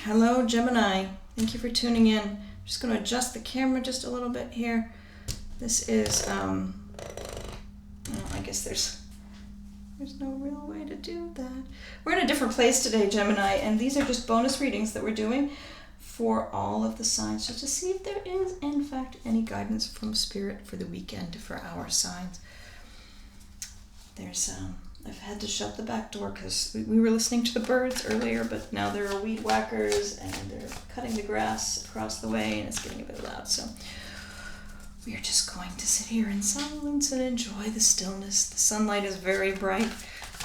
Hello, Gemini. Thank you for tuning in. I'm just going to adjust the camera just a little bit here. This is, I guess there's no real way to do that. We're in a different place today, Gemini, and these are just bonus readings that we're doing for all of the signs, just to see if there is, in fact, any guidance from Spirit for the weekend for our signs. There's, I've had to shut the back door because we were listening to the birds earlier, but now there are weed whackers and they're cutting the grass across the way and it's getting a bit loud. So we are just going to sit here in silence and enjoy the stillness. The sunlight is very bright.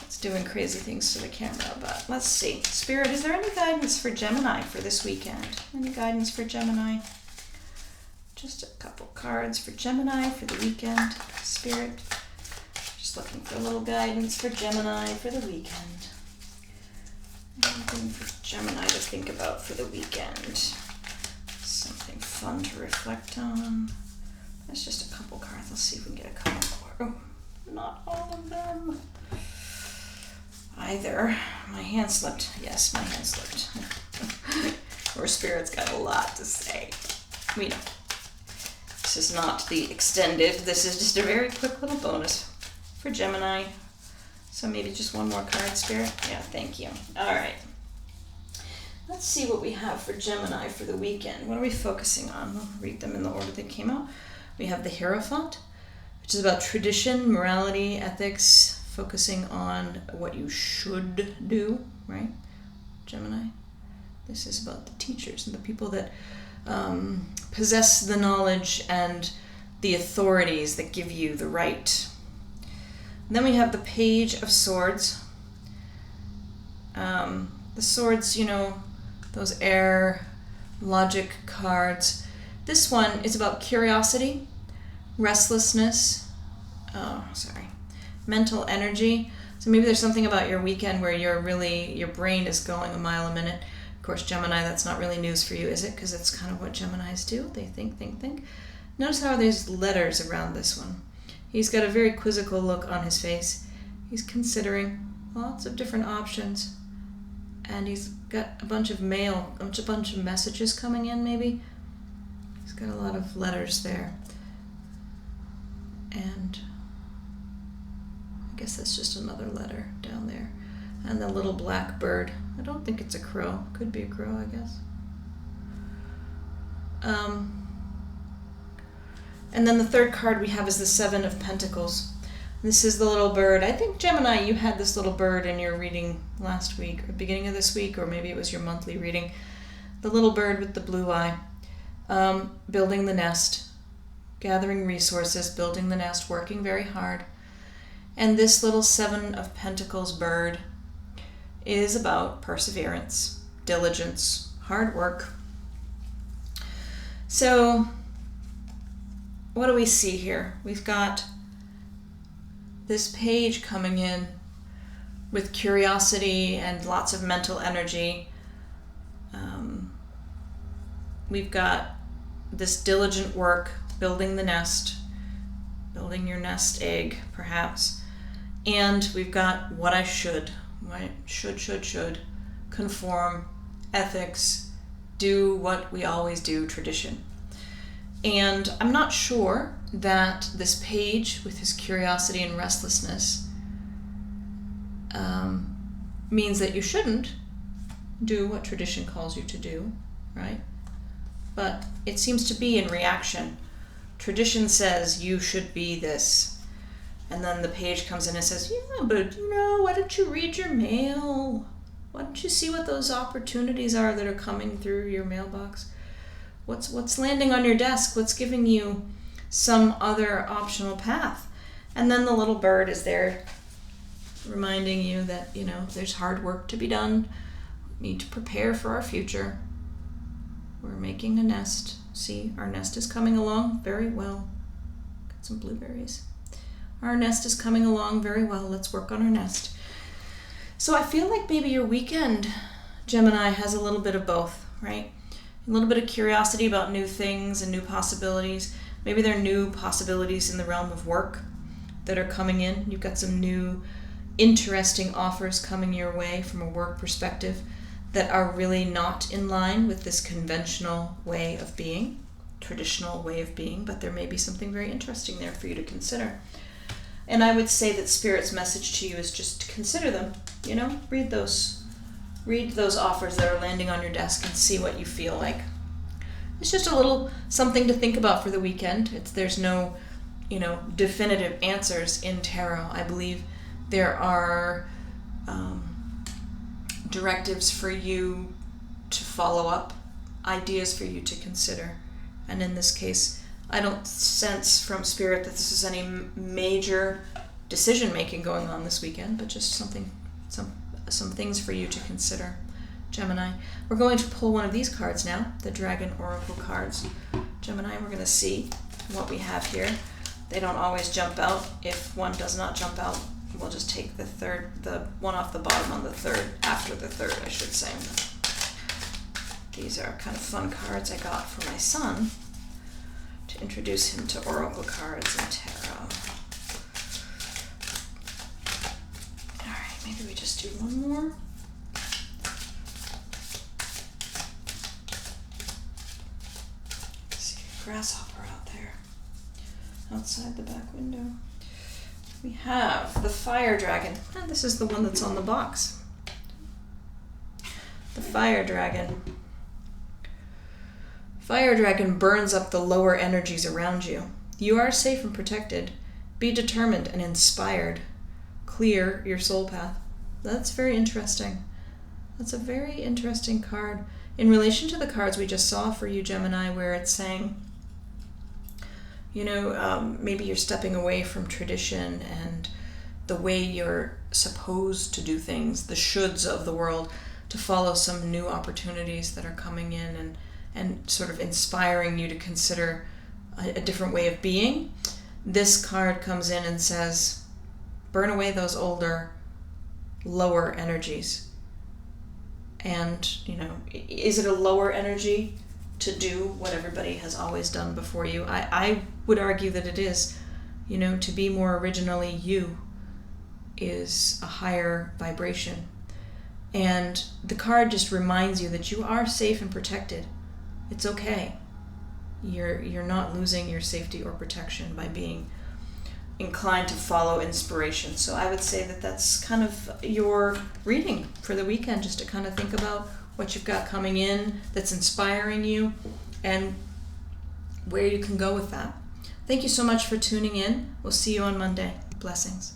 It's doing crazy things to the camera, but let's see. Spirit, is there any guidance for Gemini for this weekend? Any guidance for Gemini? Just a couple cards for Gemini for the weekend. Spirit. Just looking for a little guidance for Gemini for the weekend. Anything for Gemini to think about for the weekend? Something fun to reflect on. There's just a couple cards. Let's see if we can get a couple more. Oh, not all of them. Either. My hand slipped. Yes, my hand slipped. Or Spirit's got a lot to say. We know. This is not the extended. This is just a very quick little bonus for Gemini. So maybe just one more card, Spirit. Yeah, thank you. All right. Let's see what we have for Gemini for the weekend. What are we focusing on? We'll read them in the order they came out. We have the Hierophant, which is about tradition, morality, ethics, focusing on what you should do, right, Gemini? This is about the teachers and the people that possess the knowledge and the authorities that give you the right. And then we have the Page of Swords. The swords, you know, those air logic cards. This one is about curiosity, restlessness, mental energy. So maybe there's something about your weekend where your brain is going a mile a minute. Of course, Gemini, that's not really news for you, is it? Because it's kind of what Geminis do. They think. Notice how there's letters around this one. He's got a very quizzical look on his face. He's considering lots of different options. And he's got a bunch of mail, a bunch of messages coming in, maybe. He's got a lot of letters there. And I guess that's just another letter down there. And the little black bird. I don't think it's a crow. Could be a crow, I guess. And then the third card we have is the Seven of Pentacles. This is the little bird. I think, Gemini, you had this little bird in your reading last week, or beginning of this week, or maybe it was your monthly reading. The little bird with the blue eye. Building the nest, gathering resources, building the nest, working very hard. And this little Seven of Pentacles bird is about perseverance, diligence, hard work. So what do we see here? We've got this page coming in with curiosity and lots of mental energy. We've got this diligent work, building the nest, building your nest egg, perhaps. And we've got what I should, right? Should, conform, ethics, do what we always do, tradition. And I'm not sure that this page with his curiosity and restlessness means that you shouldn't do what tradition calls you to do, right? But it seems to be in reaction. Tradition says you should be this. And then the page comes in and says, yeah, but why don't you read your mail? Why don't you see what those opportunities are that are coming through your mailbox? What's landing on your desk? What's giving you some other optional path? And then the little bird is there reminding you that, there's hard work to be done. We need to prepare for our future. We're making a nest. See, our nest is coming along very well. Got some blueberries. Our nest is coming along very well. Let's work on our nest. So I feel like maybe your weekend, Gemini, has a little bit of both, right? A little bit of curiosity about new things and new possibilities. Maybe there are new possibilities in the realm of work that are coming in. You've got some new interesting offers coming your way from a work perspective that are really not in line with this conventional way of being, traditional way of being, but there may be something very interesting there for you to consider. And I would say that Spirit's message to you is just to consider them, you know, read those offers that are landing on your desk and see what you feel like. It's just a little something to think about for the weekend. There's no, you know, definitive answers in tarot. I believe there are directives for you to follow up, ideas for you to consider. And in this case, I don't sense from Spirit that this is any major decision making going on this weekend, but just some things for you to consider, Gemini. We're going to pull one of these cards now, the Dragon Oracle cards. Gemini, we're going to see what we have here. They don't always jump out. If one does not jump out, we'll just take the one off the bottom on the third, after the third, I should say. These are kind of fun cards I got for my son to introduce him to Oracle cards and tarot. All right, maybe we just do one more. Let's see, grasshopper out there, outside the back window. We have the Fire Dragon. And this is the one that's on the box. The Fire Dragon. Fire Dragon burns up the lower energies around you. You are safe and protected. Be determined and inspired. Clear your soul path. That's very interesting. That's a very interesting card. In relation to the cards we just saw for you, Gemini, where it's saying, you know, maybe you're stepping away from tradition and the way you're supposed to do things, the shoulds of the world, to follow some new opportunities that are coming in and sort of inspiring you to consider a different way of being. This card comes in and says, burn away those older, lower energies. And, you know, is it a lower energy to do what everybody has always done before you? I would argue that it is. You know, to be more originally you is a higher vibration. And the card just reminds you that you are safe and protected. It's okay. You're not losing your safety or protection by being inclined to follow inspiration. So I would say that that's kind of your reading for the weekend, just to kind of think about what you've got coming in that's inspiring you and where you can go with that. Thank you so much for tuning in. We'll see you on Monday. Blessings.